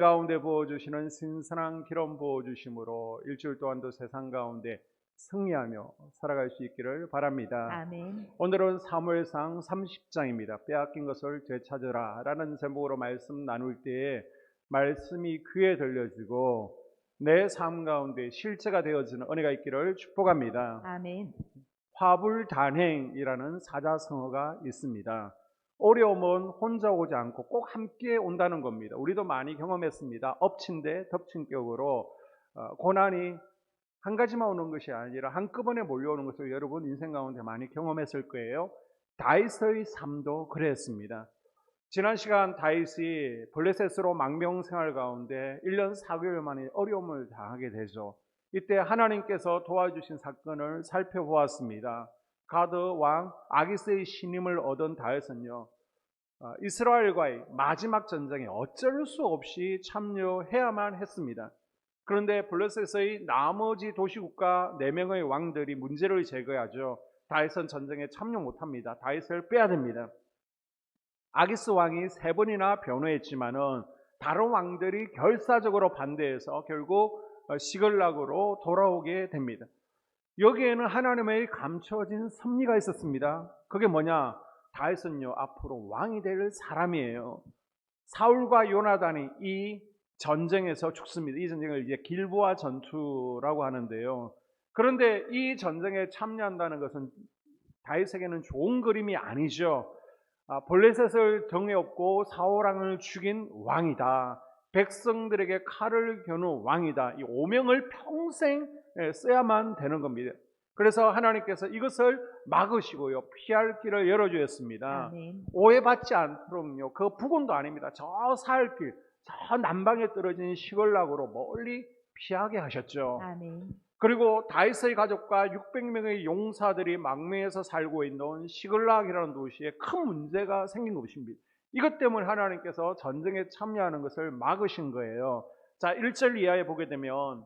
가운데 부어주시는 신선한 기름 부어주심으로 일주일 동안도 세상 가운데 승리하며 살아갈 수 있기를 바랍니다. 아멘. 오늘은 사무엘상 30장입니다. 빼앗긴 것을 되찾으라 라는 제목으로 말씀 나눌 때에 말씀이 귀에 들려지고 내 삶 가운데 실제가 되어지는 은혜가 있기를 축복합니다. 아멘. 화불단행이라는 사자성어가 있습니다. 어려움은 혼자 오지 않고 꼭 함께 온다는 겁니다. 우리도 많이 경험했습니다. 엎친 데 덮친 격으로 고난이 한 가지만 오는 것이 아니라 한꺼번에 몰려오는 것을 여러분 인생 가운데 많이 경험했을 거예요. 다윗의 삶도 그랬습니다. 지난 시간 다윗이 블레셋으로 망명생활 가운데 1년 4개월 만에 어려움을 당하게 되죠. 이때 하나님께서 도와주신 사건을 살펴보았습니다. 가드 왕 아기스의 신임을 얻은 다윗은요, 이스라엘과의 마지막 전쟁에 어쩔 수 없이 참여해야만 했습니다. 그런데 블레셋의 나머지 도시국가 4명의 왕들이 문제를 제거하죠. 다윗은 전쟁에 참여 못합니다. 다윗을 빼야 됩니다. 아기스 왕이 3번이나 변호했지만은 다른 왕들이 결사적으로 반대해서 결국 시글락으로 돌아오게 됩니다. 여기에는 하나님의 감춰진 섭리가 있었습니다. 그게 뭐냐? 다윗은요, 앞으로 왕이 될 사람이에요. 사울과 요나단이 이 전쟁에서 죽습니다. 이 전쟁을 이제 길보아 전투라고 하는데요. 그런데 이 전쟁에 참여한다는 것은 다윗에게는 좋은 그림이 아니죠. 블레셋을 등에 업고 사울왕을 죽인 왕이다. 백성들에게 칼을 겨눈 왕이다. 이 오명을 평생 써야만 되는 겁니다. 그래서 하나님께서 이것을 막으시고요, 피할 길을 열어주었습니다. 아멘. 오해받지 않도록요, 그 부근도 아닙니다. 저 사흘길, 저 남방에 떨어진 시글락으로 멀리 피하게 하셨죠. 아멘. 그리고 다윗의 가족과 600명의 용사들이 망명해서 살고 있는 시글락이라는 도시에 큰 문제가 생긴 것입니다. 이것 때문에 하나님께서 전쟁에 참여하는 것을 막으신 거예요. 자, 1절 이하에 보게 되면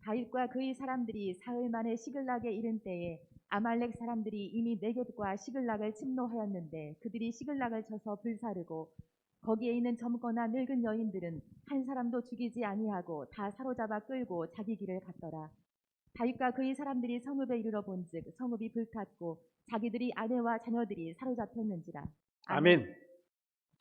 다윗과 그의 사람들이 사흘 만에 시글락에 이른 때에 아말렉 사람들이 이미 네겝과 시글락을 침노하였는데 그들이 시글락을 쳐서 불사르고 거기에 있는 젊거나 늙은 여인들은 한 사람도 죽이지 아니하고 다 사로잡아 끌고 자기 길을 갔더라. 다윗과 그의 사람들이 성읍에 이르러 본즉 성읍이 불탔고 자기들이 아내와 자녀들이 사로잡혔는지라. 아멘.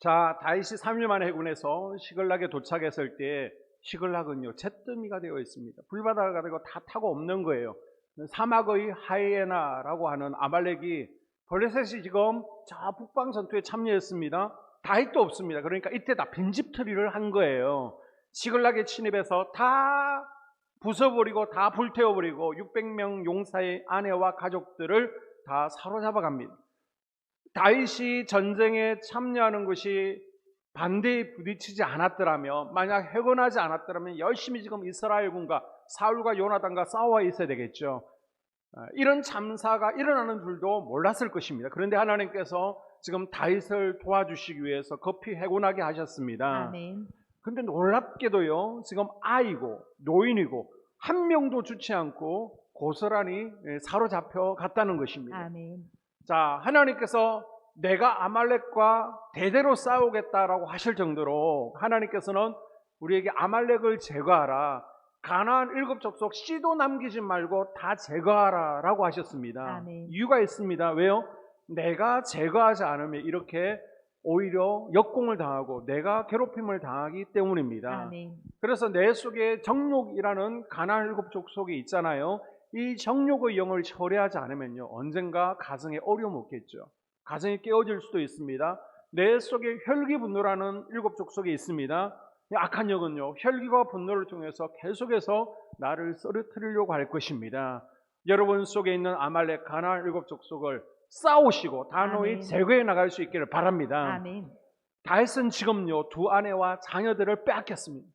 자, 다윗이 3일 만에 해군에서 시글락에 도착했을 때 시글락은요, 잿더미가 되어 있습니다. 불바다가 되고 다 타고 없는 거예요. 사막의 하이에나라고 하는 아말렉이 블레셋이 지금 저 북방 전투에 참여했습니다. 다윗도 없습니다. 그러니까 이때 다 빈집털이를 한 거예요. 시글락에 침입해서 다 부숴버리고 다 불태워버리고 600명 용사의 아내와 가족들을 다 사로잡아 갑니다. 다윗이 전쟁에 참여하는 것이 반대에 부딪히지 않았더라면, 만약 해건하지 않았더라면 열심히 지금 이스라엘군과 사울과 요나단과 싸워 있어야 되겠죠. 이런 참사가 일어나는 줄도 몰랐을 것입니다. 그런데 하나님께서 지금 다윗을 도와주시기 위해서 급히 해군하게 하셨습니다. 아멘. 근데 놀랍게도요, 지금 아이고 노인이고 한 명도 죽지 않고 고스란히 사로잡혀 갔다는 것입니다. 아멘. 자, 하나님께서 내가 아말렉과 대대로 싸우겠다라고 하실 정도로 하나님께서는 우리에게 아말렉을 제거하라, 가나안 7 족속 씨도 남기지 말고 다 제거하라 라고 하셨습니다. 아멘. 이유가 있습니다. 왜요? 내가 제거하지 않으면 이렇게 오히려 역공을 당하고 내가 괴롭힘을 당하기 때문입니다. 아멘. 그래서 내 속에 정욕이라는 가나안 7 족속이 있잖아요. 이 정욕의 영을 처리하지 않으면요, 언젠가 가정에 어려움 없겠죠. 가정이 깨어질 수도 있습니다. 내 속에 혈기 분노라는 7 족속이 있습니다. 악한 영은요, 혈기와 분노를 통해서 계속해서 나를 쓰러뜨리려고 할 것입니다. 여러분 속에 있는 아말렉 가나안 7 족속을 싸우시고 단호히 아멘. 제거해 나갈 수 있기를 바랍니다. 아멘. 다윗은 지금요, 2 아내와 자녀들을 빼앗겼습니다.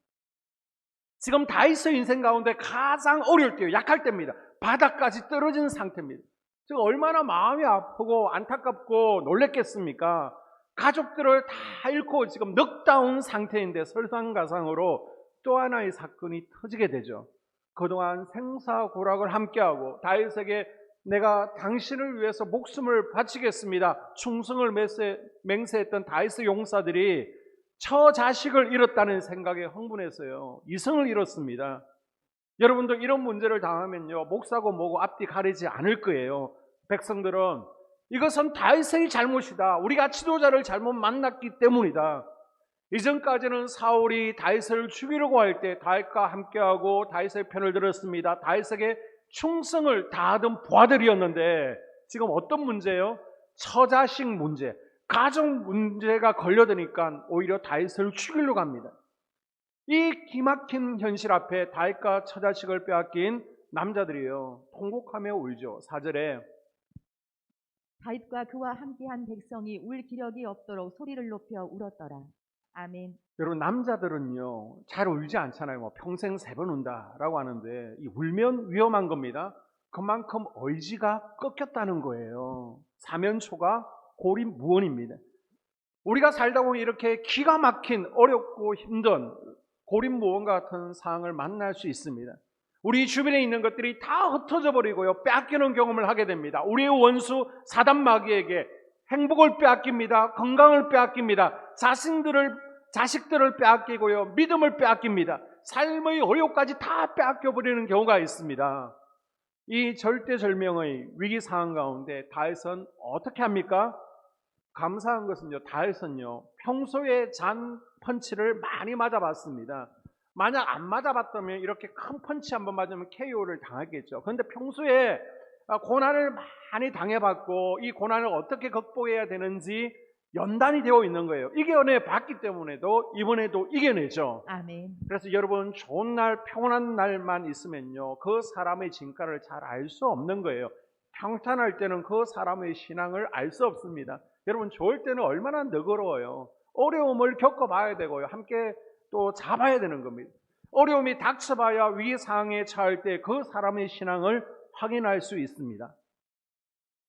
지금 다윗의 인생 가운데 가장 어려울 때요, 약할 때입니다. 바닥까지 떨어진 상태입니다. 지금 얼마나 마음이 아프고 안타깝고 놀랬겠습니까? 가족들을 다 잃고 지금 넉다운 상태인데 설상가상으로 또 하나의 사건이 터지게 되죠. 그동안 생사고락을 함께하고 다윗에게 내가 당신을 위해서 목숨을 바치겠습니다, 충성을 맹세했던 다윗의 용사들이 처자식을 잃었다는 생각에 흥분했어요. 이성을 잃었습니다. 여러분도 이런 문제를 당하면요, 목사고 뭐고 앞뒤 가리지 않을 거예요. 백성들은 이것은 다윗의 잘못이다. 우리가 지도자를 잘못 만났기 때문이다. 이전까지는 사울이 다윗을 죽이려고 할 때 다윗과 함께하고 다윗의 편을 들었습니다. 다윗에게 충성을 다하던 부하들이었는데 지금 어떤 문제예요? 처자식 문제, 가족 문제가 걸려드니까 오히려 다윗을 죽이려고 합니다. 이 기막힌 현실 앞에 다윗과 처자식을 빼앗긴 남자들이에요. 통곡하며 울죠. 4절에 다윗과 그와 함께한 백성이 울 기력이 없도록 소리를 높여 울었더라. 아멘. 여러분, 남자들은요 잘 울지 않잖아요. 뭐 평생 3번 운다라고 하는데 이 울면 위험한 겁니다. 그만큼 의지가 꺾였다는 거예요. 사면초가 고립무원입니다. 우리가 살다 보면 이렇게 기가 막힌 어렵고 힘든 고립무원 같은 상황을 만날 수 있습니다. 우리 주변에 있는 것들이 다 흩어져 버리고요, 빼앗기는 경험을 하게 됩니다. 우리의 원수 사단 마귀에게 행복을 빼앗깁니다. 건강을 빼앗깁니다. 자식들을 빼앗기고요, 믿음을 빼앗깁니다. 삶의 의욕까지 다 빼앗겨버리는 경우가 있습니다. 이 절대절명의 위기 상황 가운데 다윗은 어떻게 합니까? 감사한 것은요, 다윗은요 평소에 잔 펀치를 많이 맞아봤습니다. 만약 안 맞아봤다면 이렇게 큰 펀치 한번 맞으면 KO를 당하겠죠. 그런데 평소에 고난을 많이 당해봤고 이 고난을 어떻게 극복해야 되는지 연단이 되어 있는 거예요. 이겨내 봤기 때문에도 이번에도 이겨내죠. 아멘. 그래서 여러분, 좋은 날, 평온한 날만 있으면요 그 사람의 진가를 잘 알 수 없는 거예요. 평탄할 때는 그 사람의 신앙을 알 수 없습니다. 여러분, 좋을 때는 얼마나 너그러워요. 어려움을 겪어봐야 되고요, 함께 또 잡아야 되는 겁니다. 어려움이 닥쳐봐야 위기 상황에 처할 때 그 사람의 신앙을 확인할 수 있습니다.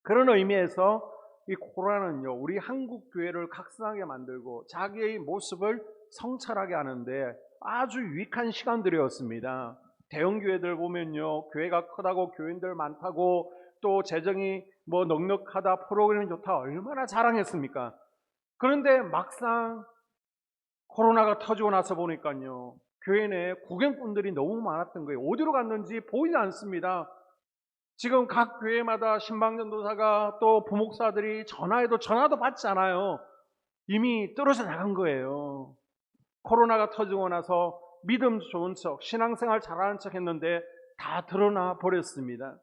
그런 의미에서 이 코로나는요 우리 한국 교회를 각성하게 만들고 자기의 모습을 성찰하게 하는데 아주 유익한 시간들이었습니다. 대형 교회들 보면요, 교회가 크다고 교인들 많다고 또 재정이 뭐 넉넉하다, 프로그램이 좋다 얼마나 자랑했습니까? 그런데 막상 코로나가 터지고 나서 보니까요 교회 내에 구경꾼들이 너무 많았던 거예요. 어디로 갔는지 보이지 않습니다. 지금 각 교회마다 신방전도사가 또 부목사들이 전화해도 전화도 받지 않아요. 이미 떨어져 나간 거예요. 코로나가 터지고 나서 믿음 좋은 척, 신앙생활 잘하는 척 했는데 다 드러나 버렸습니다.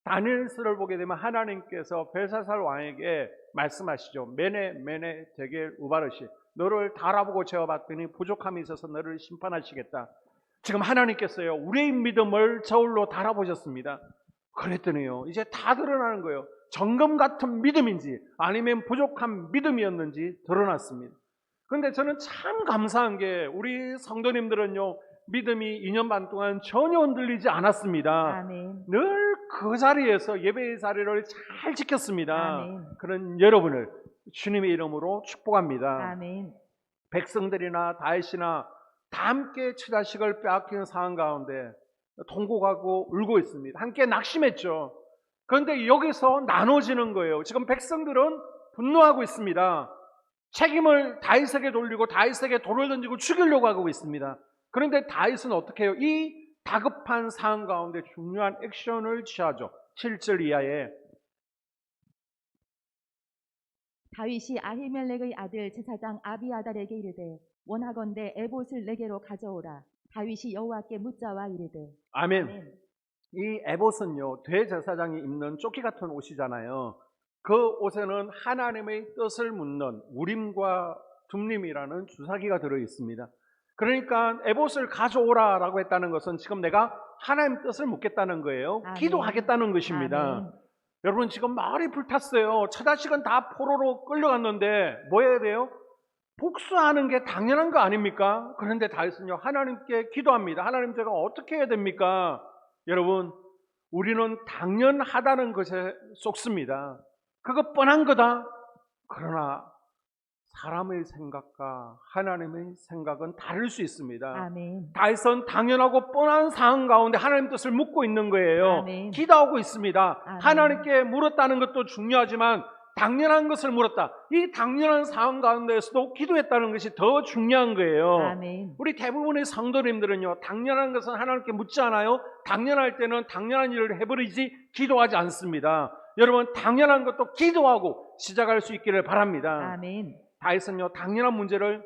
다니엘서를 보게 되면 하나님께서 벨사살 왕에게 말씀하시죠. 메네 데겔 우바르시, 너를 달아보고 재어봤더니 부족함이 있어서 너를 심판하시겠다. 지금 하나님께서요 우리의 믿음을 저울로 달아보셨습니다. 그랬더니요 이제 다 드러나는 거예요. 정금 같은 믿음인지 아니면 부족한 믿음이었는지 드러났습니다. 그런데 저는 참 감사한 게 우리 성도님들은요 믿음이 2년 반 동안 전혀 흔들리지 않았습니다. 아멘. 늘 그 자리에서 예배의 자리를 잘 지켰습니다. 아멘. 그런 여러분을 주님의 이름으로 축복합니다. 아멘. 백성들이나 다윗이나 다 함께 처자식을 빼앗기는 상황 가운데 통곡하고 울고 있습니다. 함께 낙심했죠. 그런데 여기서 나눠지는 거예요. 지금 백성들은 분노하고 있습니다. 책임을 다윗에게 돌리고 다윗에게 돌을 던지고 죽이려고 하고 있습니다. 그런데 다윗은 어떻게 해요? 이 다급한 상황 가운데 중요한 액션을 취하죠. 7절 이하에 다윗이 아히멜렉의 아들 제사장 아비아달에게 이르되 원하건대 에봇을 내게로 가져오라. 다윗이 여호와께 묻자와 이르되 아멘. 아멘. 이 에봇은요 대제사장이 입는 조끼 같은 옷이잖아요. 그 옷에는 하나님의 뜻을 묻는 우림과 둠림이라는 주사기가 들어 있습니다. 그러니까 에봇을 가져오라라고 했다는 것은 지금 내가 하나님 뜻을 묻겠다는 거예요. 아멘. 기도하겠다는 것입니다. 아멘. 여러분, 지금 마을이 불탔어요. 처자식은 다 포로로 끌려갔는데 뭐 해야 돼요? 복수하는 게 당연한 거 아닙니까? 그런데 다윗은요 하나님께 기도합니다. 하나님, 제가 어떻게 해야 됩니까? 여러분, 우리는 당연하다는 것에 속습니다. 그거 뻔한 거다. 그러나 사람의 생각과 하나님의 생각은 다를 수 있습니다. 아멘. 다윗은 당연하고 뻔한 상황 가운데 하나님 뜻을 묻고 있는 거예요. 아멘. 기도하고 있습니다. 아멘. 하나님께 물었다는 것도 중요하지만 당연한 것을 물었다. 이 당연한 상황 가운데서도 기도했다는 것이 더 중요한 거예요. 아멘. 우리 대부분의 성도님들은요, 당연한 것은 하나님께 묻지 않아요. 당연할 때는 당연한 일을 해버리지 기도하지 않습니다. 여러분, 당연한 것도 기도하고 시작할 수 있기를 바랍니다. 아멘. 다윗은요, 당연한 문제를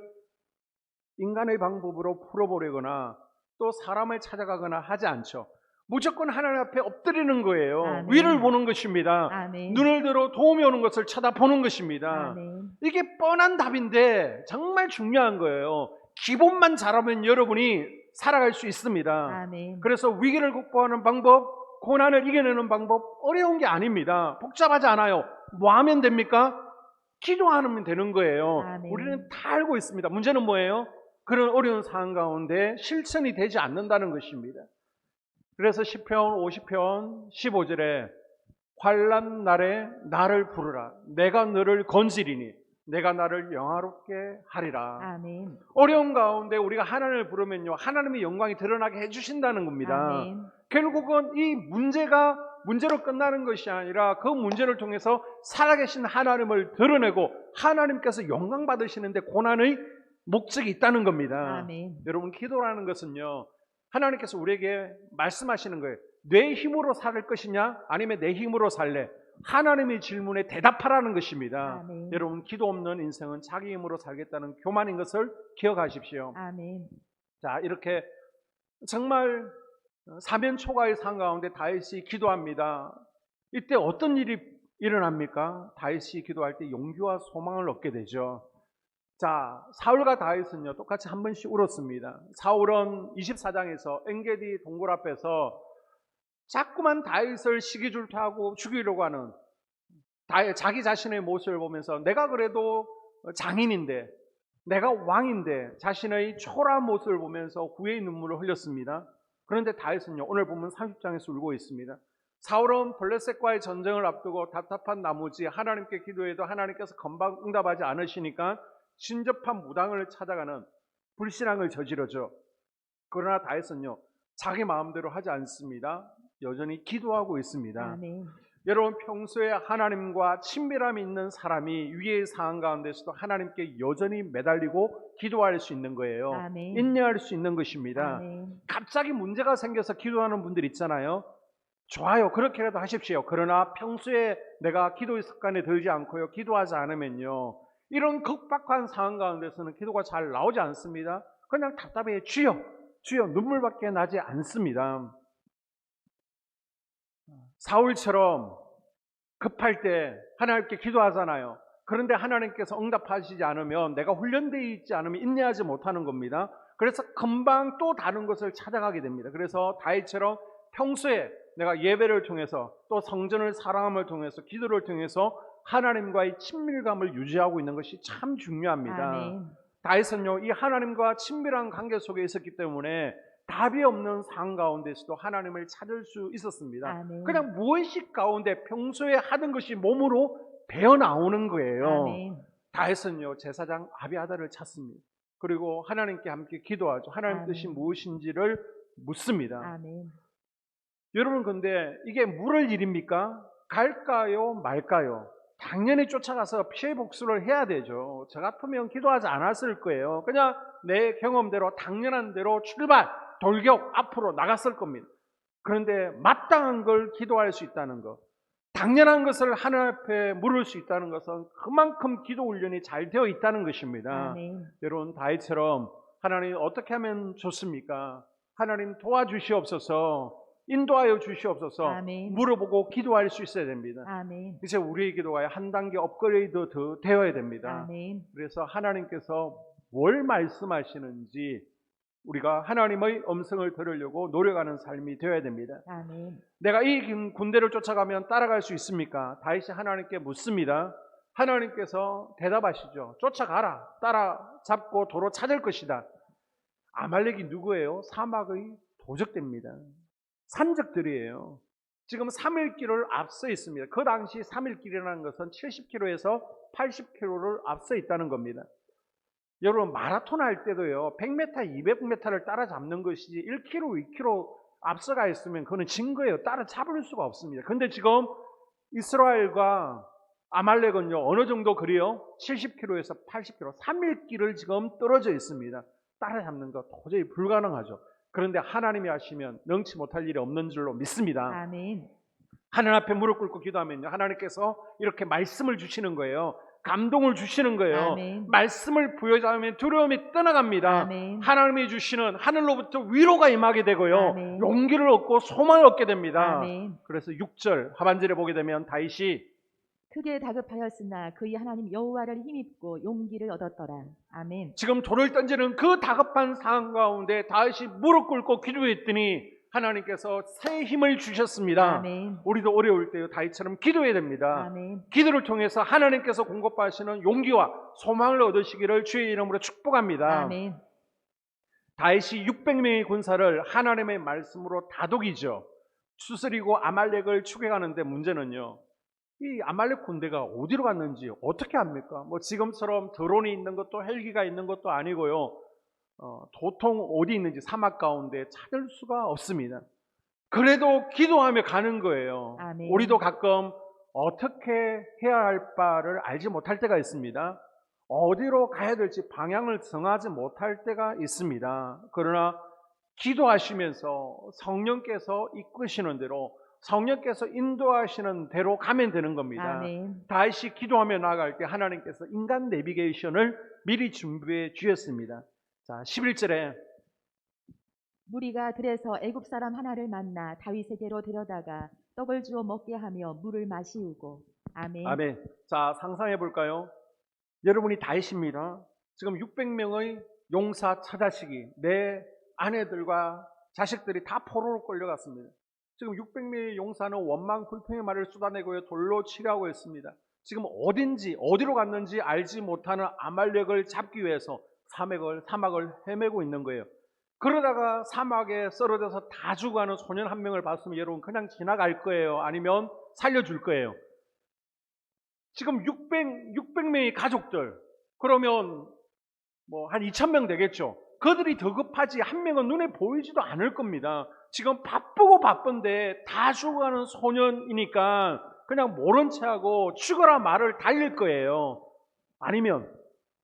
인간의 방법으로 풀어보려거나 또 사람을 찾아가거나 하지 않죠. 무조건 하나님 앞에 엎드리는 거예요. 아멘. 위를 보는 것입니다. 아멘. 눈을 들어 도움이 오는 것을 쳐다보는 것입니다. 아멘. 이게 뻔한 답인데 정말 중요한 거예요. 기본만 잘하면 여러분이 살아갈 수 있습니다. 아멘. 그래서 위기를 극복하는 방법, 고난을 이겨내는 방법 어려운 게 아닙니다. 복잡하지 않아요. 뭐 하면 됩니까? 기도하면 되는 거예요. 아멘. 우리는 다 알고 있습니다. 문제는 뭐예요? 그런 어려운 상황 가운데 실천이 되지 않는다는 것입니다. 그래서 시편 50편 15절에 환난 날에 나를 부르라. 내가 너를 건지리니 내가 나를 영화롭게 하리라. 아멘. 어려운 가운데 우리가 하나님을 부르면요, 하나님의 영광이 드러나게 해주신다는 겁니다. 아멘. 결국은 이 문제가 문제로 끝나는 것이 아니라 그 문제를 통해서 살아계신 하나님을 드러내고 하나님께서 영광 받으시는데 고난의 목적이 있다는 겁니다. 아멘. 여러분, 기도라는 것은요, 하나님께서 우리에게 말씀하시는 거예요. 내 힘으로 살 것이냐 아니면 내 힘으로 살래? 하나님의 질문에 대답하라는 것입니다. 아멘. 여러분, 기도 없는 인생은 자기 힘으로 살겠다는 교만인 것을 기억하십시오. 아멘. 자, 이렇게 정말 사면 초가의 상 가운데 다윗이 기도합니다. 이때 어떤 일이 일어납니까? 다윗이 기도할 때 용기와 소망을 얻게 되죠. 자, 사울과 다윗은요, 똑같이 한 번씩 울었습니다. 사울은 24장에서 엔게디 동굴 앞에서 자꾸만 다윗을 시기줄타하고 죽이려고 하는 자기 자신의 모습을 보면서 내가 그래도 장인인데, 내가 왕인데 자신의 초라한 모습을 보면서 후회의 눈물을 흘렸습니다. 그런데 다윗은요, 오늘 보면 30장에서 울고 있습니다. 사울은 블레셋과의 전쟁을 앞두고 답답한 나머지 하나님께 기도해도 하나님께서 금방 응답하지 않으시니까 신접한 무당을 찾아가는 불신앙을 저지르죠. 그러나 다윗은요, 자기 마음대로 하지 않습니다. 여전히 기도하고 있습니다. 아멘. 여러분, 평소에 하나님과 친밀함이 있는 사람이 위기의 상황 가운데서도 하나님께 여전히 매달리고 기도할 수 있는 거예요. 아멘. 인내할 수 있는 것입니다. 아멘. 갑자기 문제가 생겨서 기도하는 분들 있잖아요. 좋아요, 그렇게라도 하십시오. 그러나 평소에 내가 기도의 습관에 들지 않고요, 기도하지 않으면요, 이런 급박한 상황 가운데서는 기도가 잘 나오지 않습니다. 그냥 답답해, 주여 눈물밖에 나지 않습니다. 사울처럼 급할 때 하나님께 기도하잖아요. 그런데 하나님께서 응답하시지 않으면 내가 훈련되어 있지 않으면 인내하지 못하는 겁니다. 그래서 금방 또 다른 것을 찾아가게 됩니다. 그래서 다윗처럼 평소에 내가 예배를 통해서 또 성전을 사랑함을 통해서 기도를 통해서 하나님과의 친밀감을 유지하고 있는 것이 참 중요합니다. 아멘. 다윗은요, 이 하나님과 친밀한 관계 속에 있었기 때문에 답이 없는 상황 가운데서도 하나님을 찾을 수 있었습니다. 아멘. 그냥 무의식 가운데 평소에 하던 것이 몸으로 배어 나오는 거예요. 아멘. 다윗은요, 제사장 아비아다를 찾습니다. 그리고 하나님께 함께 기도하죠. 하나님 아멘. 뜻이 무엇인지를 묻습니다. 아멘. 여러분, 근데 이게 물을 일입니까? 갈까요 말까요? 당연히 쫓아가서 피해 복수를 해야 되죠. 저 같으면 기도하지 않았을 거예요. 그냥 내 경험대로 당연한 대로 출발, 돌격 앞으로 나갔을 겁니다. 그런데 마땅한 걸 기도할 수 있다는 것, 당연한 것을 하나님 앞에 물을 수 있다는 것은 그만큼 기도 훈련이 잘 되어 있다는 것입니다. 아멘. 여러분, 다윗처럼 하나님 어떻게 하면 좋습니까? 하나님 도와주시옵소서, 인도하여 주시옵소서, 아멘. 물어보고 기도할 수 있어야 됩니다. 아멘. 이제 우리의 기도가 한 단계 업그레이드 더 되어야 됩니다. 아멘. 그래서 하나님께서 뭘 말씀하시는지 우리가 하나님의 음성을 들으려고 노력하는 삶이 되어야 됩니다. 아멘. 내가 이 군대를 쫓아가면 따라갈 수 있습니까? 다윗이 하나님께 묻습니다. 하나님께서 대답하시죠. 쫓아가라. 따라잡고 도로 찾을 것이다. 아말렉이 누구예요? 사막의 도적대입니다. 산적들이에요. 지금 3일길을 앞서 있습니다. 그 당시 3일길이라는 것은 70km에서 80km를 앞서 있다는 겁니다. 여러분, 마라톤 할 때도요, 100m, 200m를 따라잡는 것이지 1km, 2km 앞서가 있으면 그거는 진 거예요. 따라잡을 수가 없습니다. 근데 지금 이스라엘과 아말렉은요, 어느 정도 거리요? 70km에서 80km, 3일길을 지금 떨어져 있습니다. 따라잡는 거 도저히 불가능하죠. 그런데 하나님이 하시면 능치 못할 일이 없는 줄로 믿습니다. 아멘. 하나님 앞에 무릎 꿇고 기도하면요, 하나님께서 이렇게 말씀을 주시는 거예요. 감동을 주시는 거예요. 아멘. 말씀을 부여잡으면 두려움이 떠나갑니다. 아멘. 하나님이 주시는 하늘로부터 위로가 임하게 되고요. 아멘. 용기를 얻고 소망을 얻게 됩니다. 아멘. 그래서 6절 하반절에 보게 되면 다윗이 크게 다급하였으나 그의 하나님 여호와를 힘입고 용기를 얻었더라. 아멘. 지금 돌을 던지는 그 다급한 상황 가운데 다윗이 무릎 꿇고 기도했더니 하나님께서 새 힘을 주셨습니다. 아멘. 우리도 어려울 때 다윗처럼 기도해야 됩니다. 아멘. 기도를 통해서 하나님께서 공급하시는 용기와 소망을 얻으시기를 주의 이름으로 축복합니다. 아멘. 다윗이 600명의 군사를 하나님의 말씀으로 다독이죠. 추스리고 아말렉을 추격하는데 문제는요, 이 아말렉 군대가 어디로 갔는지 어떻게 합니까? 뭐 지금처럼 드론이 있는 것도 헬기가 있는 것도 아니고요. 도통 어디 있는지 사막 가운데 찾을 수가 없습니다. 그래도 기도하며 가는 거예요. 아멘. 우리도 가끔 어떻게 해야 할 바를 알지 못할 때가 있습니다. 어디로 가야 될지 방향을 정하지 못할 때가 있습니다. 그러나 기도하시면서 성령께서 이끄시는 대로, 성령께서 인도하시는 대로 가면 되는 겁니다. 아멘. 다윗이 기도하며 나아갈 때 하나님께서 인간 내비게이션을 미리 준비해 주셨습니다. 자, 11절에 무리가 들에서 애굽 사람 하나를 만나 다윗에게로 데려다가 떡을 주어 먹게 하며 물을 마시우고. 아멘. 아멘. 자, 상상해 볼까요? 여러분이 다윗입니다. 지금 600명의 용사 처자식이, 내 아내들과 자식들이 다 포로로 끌려갔습니다. 지금 600명의 용사는 원망 불평의 말을 쏟아내고 돌로 치려고 했습니다. 지금 어딘지, 어디로 갔는지 알지 못하는 아말렉을 잡기 위해서 사막을 헤매고 있는 거예요. 그러다가 사막에 쓰러져서 다 죽어가는 소년 한 명을 봤으면 여러분 그냥 지나갈 거예요? 아니면 살려줄 거예요? 지금 600명의 가족들, 그러면 뭐 한 2,000명 되겠죠. 그들이 더 급하지 한 명은 눈에 보이지도 않을 겁니다. 지금 바쁜데 다 죽어가는 소년이니까 그냥 모른 체하고 죽어라 말을 달릴 거예요. 아니면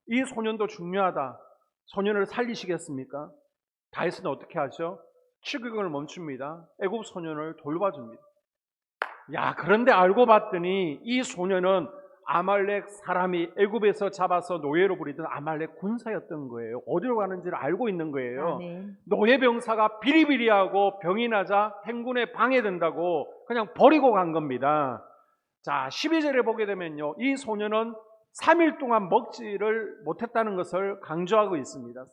이 소년도 중요하다, 소년을 살리시겠습니까? 다윗은 어떻게 하죠? 추격을 멈춥니다. 애굽 소년을 돌봐줍니다. 야, 그런데 알고 봤더니 이 소년은 아말렉 사람이 애굽에서 잡아서 노예로 부리던 아말렉 군사였던 거예요. 어디로 가는지를 알고 있는 거예요. 아멘. 노예 병사가 비리비리하고 병이 나자 행군에 방해된다고 그냥 버리고 간 겁니다. 자, 12절에 보게 되면요, 이 소년은 3일 동안 먹지를 못했다는 것을 강조하고 있습니다.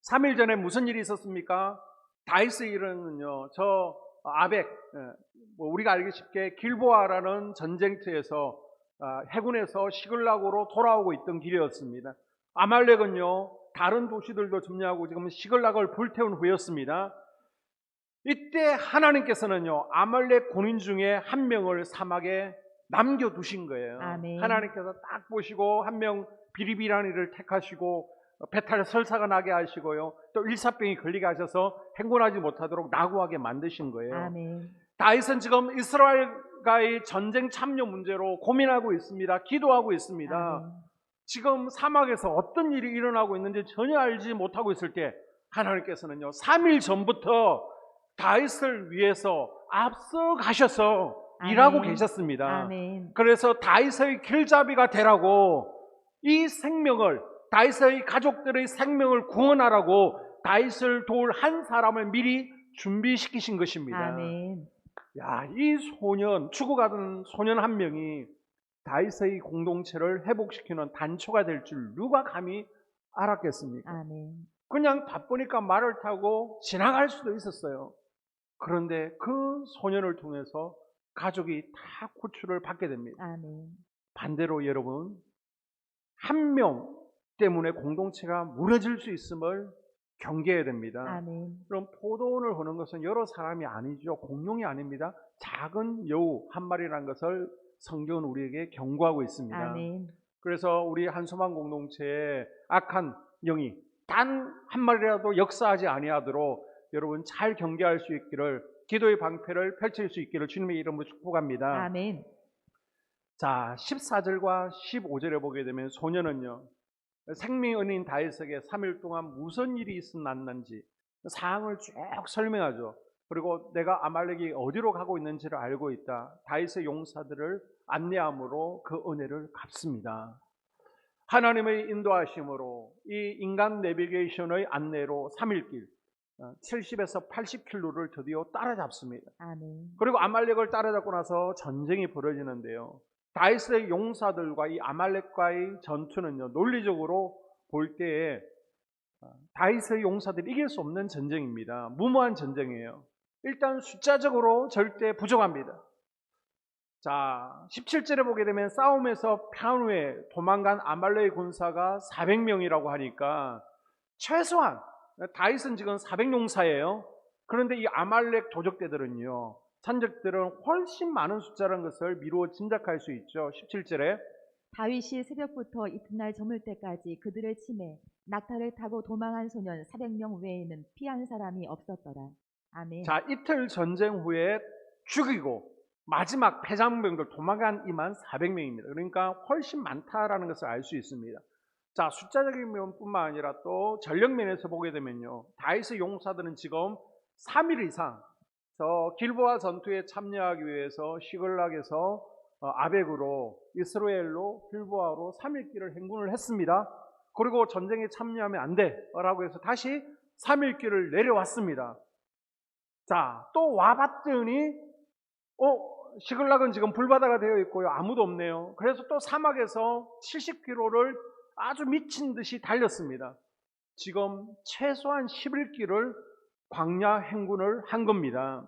3일 전에 무슨 일이 있었습니까? 다윗의 일은요, 저 아벡, 우리가 알기 쉽게 길보아라는 전쟁터에서 해군에서 시글락으로 돌아오고 있던 길이었습니다. 아말렉은요, 다른 도시들도 점령하고 지금 시글락을 불태운 후였습니다. 이때 하나님께서는요, 아말렉 군인 중에 한 명을 사막에 남겨두신 거예요. 아멘. 하나님께서 딱 보시고 한 명 비리비리한 일을 택하시고 배탈 설사가 나게 하시고요, 또 일사병이 걸리게 하셔서 행군하지 못하도록 낙오하게 만드신 거예요. 아멘. 다윗은 지금 이스라엘과의 전쟁 참여 문제로 고민하고 있습니다. 기도하고 있습니다. 아멘. 지금 사막에서 어떤 일이 일어나고 있는지 전혀 알지 못하고 있을 때 하나님께서는요, 3일 전부터 다윗을 위해서 앞서 가셔서 아멘. 일하고 계셨습니다. 아멘. 그래서 다윗의 길잡이가 되라고, 이 생명을, 다윗의 가족들의 생명을 구원하라고 다윗을 도울 한 사람을 미리 준비시키신 것입니다. 아멘. 야, 이 소년, 죽어가던 소년 한 명이 다윗의 공동체를 회복시키는 단초가 될 줄 누가 감히 알았겠습니까? 아멘. 그냥 바쁘니까 말을 타고 지나갈 수도 있었어요. 그런데 그 소년을 통해서 가족이 다 구출을 받게 됩니다. 아멘. 반대로 여러분, 한 명 때문에 공동체가 무너질 수 있음을 경계해야 됩니다. 아멘. 그럼 포도원을 거는 것은 여러 사람이 아니죠. 공룡이 아닙니다. 작은 여우 한 마리라는 것을 성경은 우리에게 경고하고 있습니다. 아멘. 그래서 우리 한소만 공동체에 악한 영이 단 한 마리라도 역사하지 아니하도록 여러분 잘 경계할 수 있기를, 기도의 방패를 펼칠 수 있기를 주님의 이름으로 축복합니다. 아멘. 자, 14절과 15절에 보게 되면 소년은요, 생명의 은인 다윗에게 3일 동안 무슨 일이 있었는지 사항을 쭉 설명하죠. 그리고 내가 아말렉이 어디로 가고 있는지를 알고 있다. 다윗의 용사들을 안내함으로 그 은혜를 갚습니다. 하나님의 인도하심으로 이 인간 내비게이션의 안내로 3일길 70에서 80킬로를 드디어 따라잡습니다. 아멘. 그리고 아말렉을 따라잡고 나서 전쟁이 벌어지는데요. 다윗의 용사들과 이 아말렉과의 전투는요, 논리적으로 볼 때에 다윗의 용사들이 이길 수 없는 전쟁입니다. 무모한 전쟁이에요. 일단 숫자적으로 절대 부족합니다. 자, 17절에 보게 되면 싸움에서 패한 후에 도망간 아말렉 군사가 400명이라고 하니까 최소한 다윗은 지금 400용사예요. 그런데 이 아말렉 도적대들은요, 산적들은 훨씬 많은 숫자라는 것을 미루어 짐작할 수 있죠. 17절에 다윗이 새벽부터 이튿날 저물 때까지 그들을 치매 낙타를 타고 도망한 소년 400명 외에는 피한 사람이 없었더라. 아멘. 자, 이틀 전쟁 후에 죽이고 마지막 패장병들 도망간 이만 400명입니다. 그러니까 훨씬 많다라는 것을 알 수 있습니다. 자, 숫자적인 면뿐만 아니라 또 전력 면에서 보게 되면요, 다윗의 용사들은 지금 3일 이상 저 길보아 전투에 참여하기 위해서 시글락에서 아벡으로 이스라엘로 길보아로 3일길을 행군을 했습니다. 그리고 전쟁에 참여하면 안 돼라고 해서 다시 3일길을 내려왔습니다. 자, 또 와봤더니 시글락은 지금 불바다가 되어 있고요, 아무도 없네요. 그래서 또 사막에서 70km를 아주 미친 듯이 달렸습니다. 지금 최소한 11길을 광야 행군을 한 겁니다.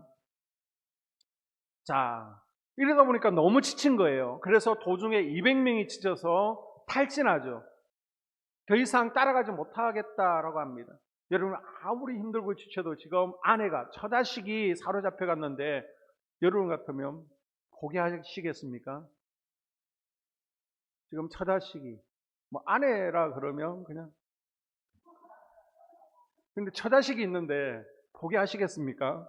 자, 이러다 보니까 너무 지친 거예요. 그래서 도중에 200명이 지쳐서 탈진하죠. 더 이상 따라가지 못하겠다라고 합니다. 여러분, 아무리 힘들고 지쳐도 지금 아내가 처자식이 사로잡혀 갔는데 여러분 같으면 포기하시겠습니까? 지금 처자식이 아내라 그러면 그냥, 근데 처자식이 있는데 포기하시겠습니까?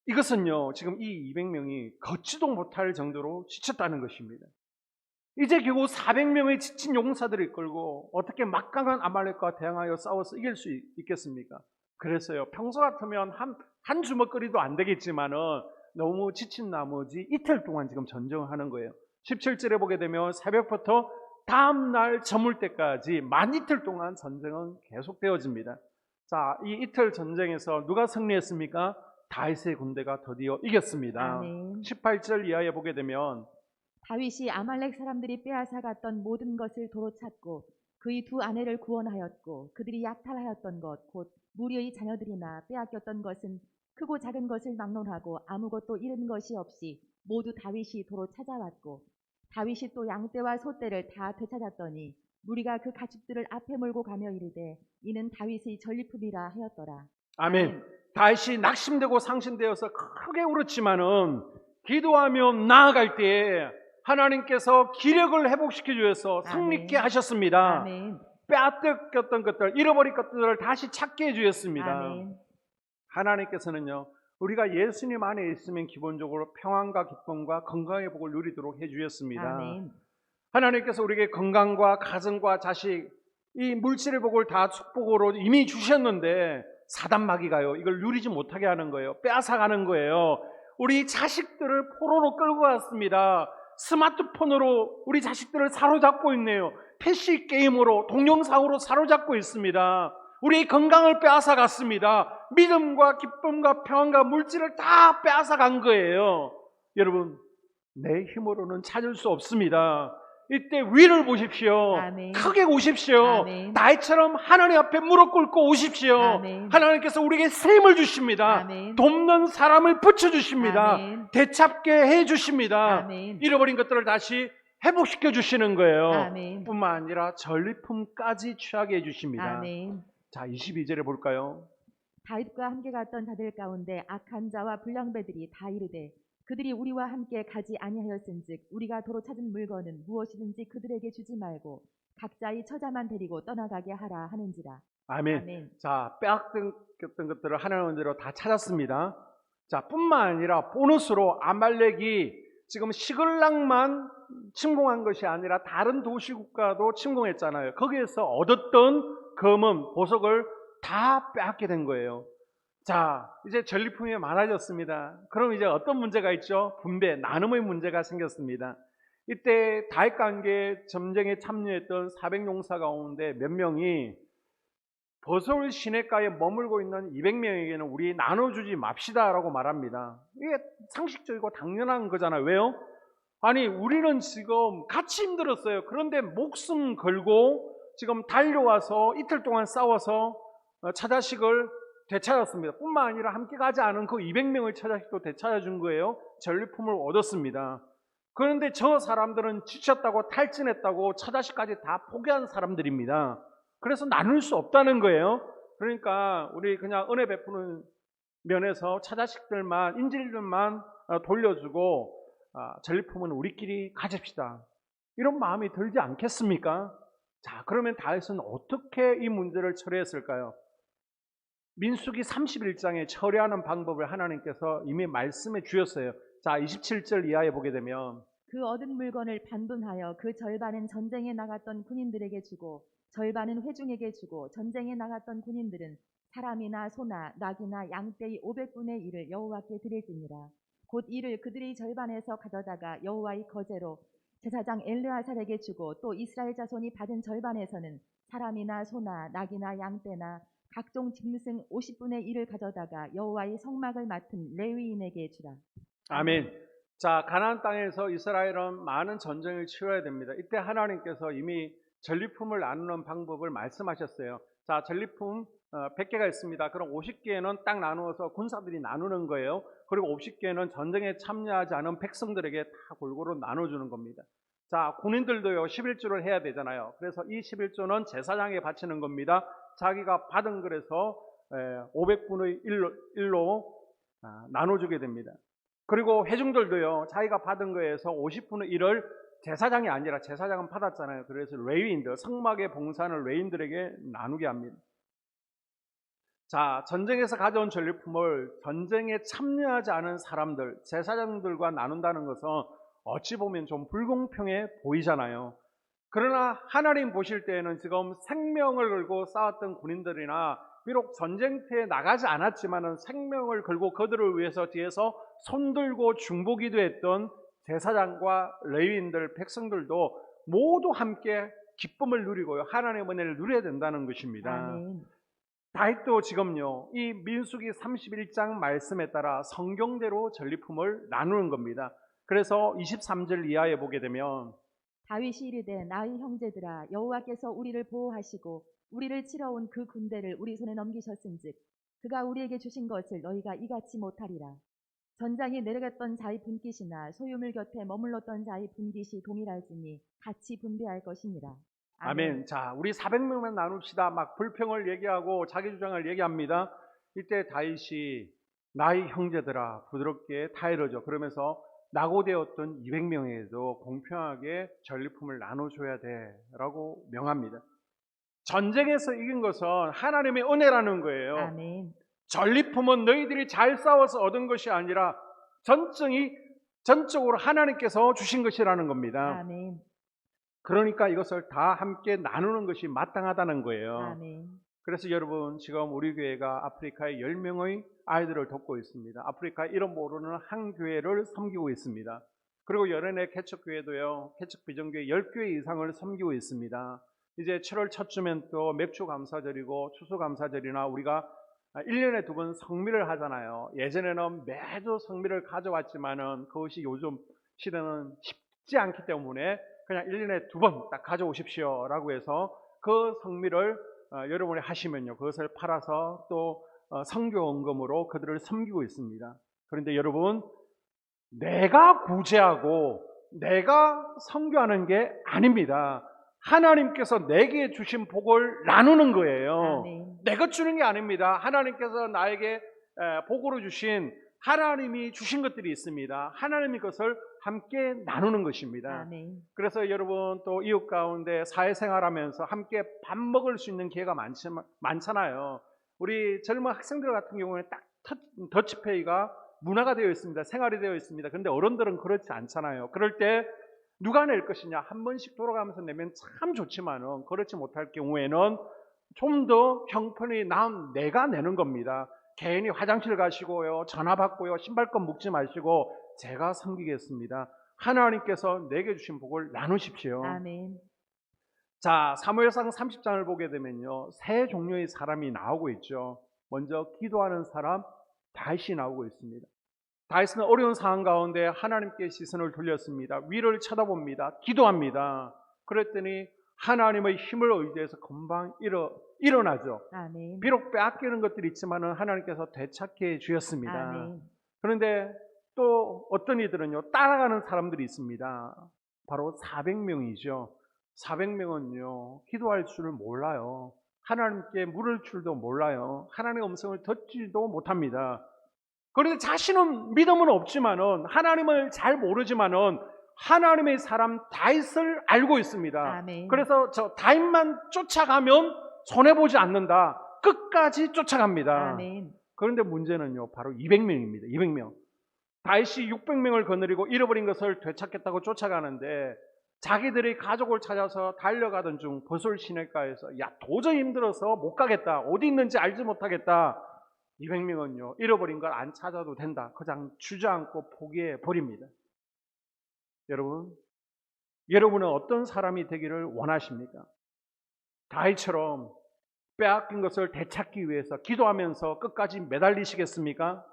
이것은요, 지금 이 200명이 걷지도 못할 정도로 지쳤다는 것입니다. 이제 결국 400명의 지친 용사들을 이끌고 어떻게 막강한 아말렉과 대항하여 싸워서 이길 수 있겠습니까? 그래서요, 평소 같으면 한 주먹거리도 안 되겠지만은 너무 지친 나머지 이틀 동안 지금 전쟁을 하는 거예요. 17절에 보게 되면 새벽부터 다음날 저물 때까지 만 이틀 동안 전쟁은 계속되어집니다. 자, 이 이틀 전쟁에서 누가 승리했습니까? 다윗의 군대가 드디어 이겼습니다. 아멘. 18절 이하에 보게 되면 다윗이 아말렉 사람들이 빼앗아 갔던 모든 것을 도로 찾고 그의 두 아내를 구원하였고 그들이 약탈하였던 것 곧 무리의 자녀들이나 빼앗겼던 것은 크고 작은 것을 막론하고 아무것도 잃은 것이 없이 모두 다윗이 도로 찾아왔고 다윗이 또 양떼와 소떼를 다 되찾았더니 무리가 그 가축들을 앞에 몰고 가며 이르되 이는 다윗의 전리품이라 하였더라. 아멘. 다윗이 낙심되고 상심되어서 크게 울었지만은 기도하며 나아갈 때에 하나님께서 기력을 회복시켜 주셔서 승리케 하셨습니다. 아멘. 빼앗겼던 것들, 잃어버린 것들을 다시 찾게 해주셨습니다. 아멘. 하나님께서는요, 우리가 예수님 안에 있으면 기본적으로 평안과 기쁨과 건강의 복을 누리도록 해주셨습니다. 아멘. 하나님께서 우리에게 건강과 가정과 자식, 이 물질의 복을 다 축복으로 이미 주셨는데 사단 마귀가요, 이걸 누리지 못하게 하는 거예요. 빼앗아가는 거예요. 우리 자식들을 포로로 끌고 갔습니다. 스마트폰으로 우리 자식들을 사로잡고 있네요. PC 게임으로, 동영상으로 사로잡고 있습니다. 우리의 건강을 빼앗아 갔습니다. 믿음과 기쁨과 평안과 물질을 다 빼앗아 간 거예요. 여러분, 내 힘으로는 찾을 수 없습니다. 이때 위를 보십시오. 아멘. 크게 오십시오. 아멘. 나이처럼 하나님 앞에 무릎 꿇고 오십시오. 아멘. 하나님께서 우리에게 셈을 주십니다. 아멘. 돕는 사람을 붙여주십니다. 아멘. 되찾게 해주십니다. 아멘. 잃어버린 것들을 다시 회복시켜 주시는 거예요. 아멘. 뿐만 아니라 전리품까지 취하게 해주십니다. 아멘. 자, 22절에 볼까요? 다윗과 함께 갔던 자들 가운데 악한 자와 불량배들이 다 이르되 그들이 우리와 함께 가지 아니하였은즉 우리가 도로 찾은 물건은 무엇이든지 그들에게 주지 말고 각자의 처자만 데리고 떠나가게 하라 하는지라. 아멘. 아멘. 자, 빼앗겼던 것들을 하나님 은혜로 다 찾았습니다. 자, 뿐만 아니라 보너스로 아말렉이 지금 시글락만 침공한 것이 아니라 다른 도시국가도 침공했잖아요. 거기에서 얻었던 금은 보석을 다 빼앗게 된 거예요. 자, 이제 전리품이 많아졌습니다. 그럼 이제 어떤 문제가 있죠? 분배, 나눔의 문제가 생겼습니다. 이때 다윗관계 전쟁에 참여했던 400용사 가운데 몇 명이 버솔 시내가에 머물고 있는 200명에게는 우리 나눠주지 맙시다라고 말합니다. 이게 상식적이고 당연한 거잖아요. 왜요? 아니, 우리는 지금 같이 힘들었어요. 그런데 목숨 걸고 지금 달려와서 이틀 동안 싸워서 처자식을 되찾았습니다. 뿐만 아니라 함께 가지 않은 그 200명의 처자식도 되찾아준 거예요. 전리품을 얻었습니다. 그런데 저 사람들은 지쳤다고 탈진했다고 처자식까지 다 포기한 사람들입니다. 그래서 나눌 수 없다는 거예요. 그러니까 우리 그냥 은혜 베푸는 면에서 처자식들만, 인질들만 돌려주고 전리품은 우리끼리 가집시다. 이런 마음이 들지 않겠습니까? 자, 그러면 다윗은 어떻게 이 문제를 처리했을까요? 민수기 31장에 처리하는 방법을 하나님께서 이미 말씀해 주셨어요. 자, 27절 이하에 보게 되면 그 얻은 물건을 반분하여 그 절반은 전쟁에 나갔던 군인들에게 주고 절반은 회중에게 주고 전쟁에 나갔던 군인들은 사람이나 소나 낙이나 양떼의 500분의 1을 여호와께 드릴지니라. 곧 이를 그들의 절반에서 가져다가 여호와의 거제로 제사장 엘르아살에게 주고 또 이스라엘 자손이 받은 절반에서는 사람이나 소나 낙이나 양떼나 각종 짐승 50분의 1을 가져다가 여호와의 성막을 맡은 레위인에게 주라. 아멘. 자, 가나안 땅에서 이스라엘은 많은 전쟁을 치러야 됩니다. 이때 하나님께서 이미 전리품을 나누는 방법을 말씀하셨어요. 자, 전리품 100개가 있습니다. 그럼 50개는 딱 나누어서 군사들이 나누는 거예요. 그리고 50개는 전쟁에 참여하지 않은 백성들에게 다 골고루 나눠주는 겁니다. 자, 군인들도요 11조를 해야 되잖아요. 그래서 이 11조는 제사장에 바치는 겁니다. 자기가 받은 것에서 500분의 1로 나눠주게 됩니다. 그리고 회중들도요 자기가 받은 거에서 50분의 1을 제사장이 아니라, 제사장은 받았잖아요. 그래서 레위인들, 성막의 봉사하는 레위인들에게 나누게 합니다. 자, 전쟁에서 가져온 전리품을 전쟁에 참여하지 않은 사람들, 제사장들과 나눈다는 것은 어찌 보면 좀 불공평해 보이잖아요. 그러나 하나님 보실 때에는 지금 생명을 걸고 싸웠던 군인들이나 비록 전쟁터에 나가지 않았지만은 생명을 걸고 그들을 위해서 뒤에서 손들고 중보기도 했던 제사장과 레위인들, 백성들도 모두 함께 기쁨을 누리고요, 하나님의 은혜를 누려야 된다는 것입니다. 아멘. 다윗도 지금요 이 민수기 31장 말씀에 따라 성경대로 전리품을 나누는 겁니다. 그래서 23절 이하에 보게 되면 다윗이 이르되 나의 형제들아 여호와께서 우리를 보호하시고 우리를 치러온 그 군대를 우리 손에 넘기셨은즉 그가 우리에게 주신 것을 너희가 이같이 못하리라. 전장에 내려갔던 자의 분깃이나 소유물 곁에 머물렀던 자의 분깃이 동일할지니 같이 분배할 것이니라. 아멘. 자, 우리 400명만 나눕시다. 막 불평을 얘기하고 자기 주장을 얘기합니다. 이때 다윗이 나의 형제들아 부드럽게 타이르죠. 그러면서 낙오되었던 200명에게도 공평하게 전리품을 나눠줘야 돼라고 명합니다. 전쟁에서 이긴 것은 하나님의 은혜라는 거예요. 아멘. 전리품은 너희들이 잘 싸워서 얻은 것이 아니라 전적으로 하나님께서 주신 것이라는 겁니다. 아멘. 그러니까 이것을 다 함께 나누는 것이 마땅하다는 거예요. 아멘. 그래서 여러분, 지금 우리 교회가 아프리카에 10명의 아이들을 돕고 있습니다. 아프리카 이름 모르는 한 교회를 섬기고 있습니다. 그리고 여론의 개척교회도요, 개척 비전교회 10교회 이상을 섬기고 있습니다. 이제 7월 첫 주면 또 맥주 감사절이고 추수 감사절이나 우리가 1년에 2번 성미를 하잖아요. 예전에는 매주 성미를 가져왔지만은 그것이 요즘 시대는 쉽지 않기 때문에 그냥 1년에 2번 딱 가져오십시오 라고 해서 그 성미를 여러분이 하시면요, 그것을 팔아서 또 선교원금으로 그들을 섬기고 있습니다. 그런데 여러분, 내가 구제하고 내가 선교하는 게 아닙니다. 하나님께서 내게 주신 복을 나누는 거예요. 아멘. 내가 주는 게 아닙니다. 하나님께서 나에게 복으로 주신, 하나님이 주신 것들이 있습니다. 하나님이 그것을 함께 나누는 것입니다. 아멘. 그래서 여러분, 또 이웃 가운데 사회생활하면서 함께 밥 먹을 수 있는 기회가 많잖아요. 우리 젊은 학생들 같은 경우에는 딱 더치페이가 문화가 되어 있습니다. 생활이 되어 있습니다. 그런데 어른들은 그렇지 않잖아요. 그럴 때 누가 낼 것이냐, 한 번씩 돌아가면서 내면 참 좋지만은 그렇지 못할 경우에는 좀 더 형편이 나은 내가 내는 겁니다. 개인이 화장실 가시고요, 전화 받고요, 신발끈 묶지 마시고 제가 섬기겠습니다. 하나님께서 내게 주신 복을 나누십시오. 아멘. 자, 사무엘상 30장을 보게 되면요, 세 종류의 사람이 나오고 있죠. 먼저 기도하는 사람 다윗이 나오고 있습니다. 다윗은 어려운 상황 가운데 하나님께 시선을 돌렸습니다. 위를 쳐다봅니다. 기도합니다. 그랬더니 하나님의 힘을 의지해서 금방 일어나죠. 아멘. 비록 빼앗기는 것들이 있지만 하나님께서 되찾게 주셨습니다. 아멘. 그런데 또 어떤 이들은요, 따라가는 사람들이 있습니다. 바로 400명이죠. 400명은요, 기도할 줄을 몰라요. 하나님께 물을 줄도 몰라요. 하나님의 음성을 듣지도 못합니다. 그런데 자신은 믿음은 없지만은, 하나님을 잘 모르지만은 하나님의 사람 다윗을 알고 있습니다. 아멘. 그래서 저 다윗만 쫓아가면 손해보지 않는다. 끝까지 쫓아갑니다. 아멘. 그런데 문제는요, 바로 200명입니다. 200명. 다윗이 600명을 거느리고 잃어버린 것을 되찾겠다고 쫓아가는데 자기들의 가족을 찾아서 달려가던 중 보솔 시내가에서 야, 도저히 힘들어서 못 가겠다. 어디 있는지 알지 못하겠다. 200명은요, 잃어버린 걸 안 찾아도 된다. 그냥 주저앉고 포기해 버립니다. 여러분은 어떤 사람이 되기를 원하십니까? 다윗처럼 빼앗긴 것을 되찾기 위해서 기도하면서 끝까지 매달리시겠습니까?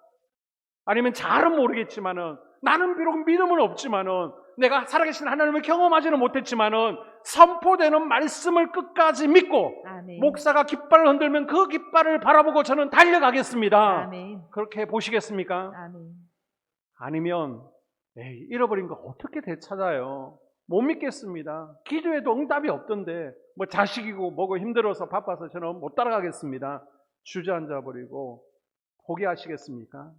아니면 잘은 모르겠지만은, 나는 비록 믿음은 없지만은, 내가 살아계신 하나님을 경험하지는 못했지만은 선포되는 말씀을 끝까지 믿고, 아멘. 목사가 깃발을 흔들면 그 깃발을 바라보고 저는 달려가겠습니다. 아멘. 그렇게 보시겠습니까? 아멘. 아니면 에이, 잃어버린 거 어떻게 되찾아요? 못 믿겠습니다. 기도해도 응답이 없던데 뭐 자식이고 뭐고 힘들어서 바빠서 저는 못 따라가겠습니다. 주저앉아 버리고 포기하시겠습니까?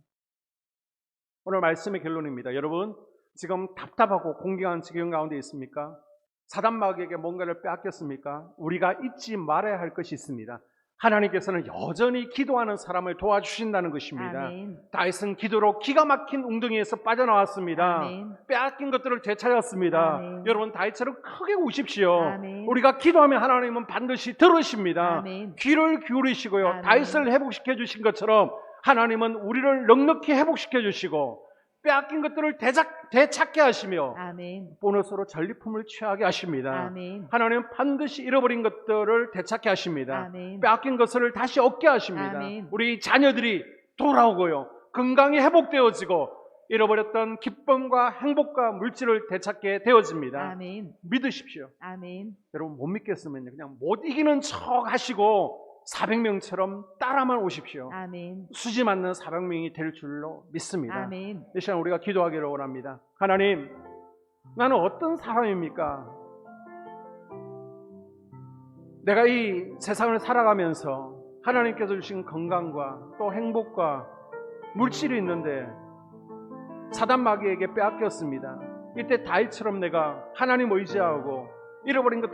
오늘 말씀의 결론입니다. 여러분, 지금 답답하고 공경한 지경 가운데 있습니까? 사단 마귀에게 뭔가를 빼앗겼습니까? 우리가 잊지 말아야 할 것이 있습니다. 하나님께서는 여전히 기도하는 사람을 도와주신다는 것입니다. 아멘. 다윗은 기도로 기가 막힌 웅덩이에서 빠져나왔습니다. 아멘. 빼앗긴 것들을 되찾았습니다. 아멘. 여러분, 다윗처럼 크게 우십시오. 아멘. 우리가 기도하면 하나님은 반드시 들으십니다. 아멘. 귀를 기울이시고요. 아멘. 다윗을 회복시켜 주신 것처럼 하나님은 우리를 넉넉히 회복시켜 주시고 빼앗긴 것들을 되찾게 하시며 아멘. 보너스로 전리품을 취하게 하십니다. 아멘. 하나님은 반드시 잃어버린 것들을 되찾게 하십니다. 아멘. 빼앗긴 것을 다시 얻게 하십니다. 아멘. 우리 자녀들이 돌아오고요, 건강이 회복되어지고 잃어버렸던 기쁨과 행복과 물질을 되찾게 되어집니다. 아멘. 믿으십시오. 아멘. 여러분, 못 믿겠으면요, 그냥 못 이기는 척 하시고 400명처럼 따라만 오십시오. 아멘. 수지 맞는 400명이 될 줄로 믿습니다. 아멘. 이 시간 우리가 기도하기를 원합니다. 하나님, 나는 어떤 사람입니까? 내가 이 세상을 살아가면서 하나님께서 주신 건강과 또 행복과 물질이 있는데 사단 마귀에게 빼앗겼습니다. 이때 다윗처럼 내가 하나님 의지하고 잃어버린 것들을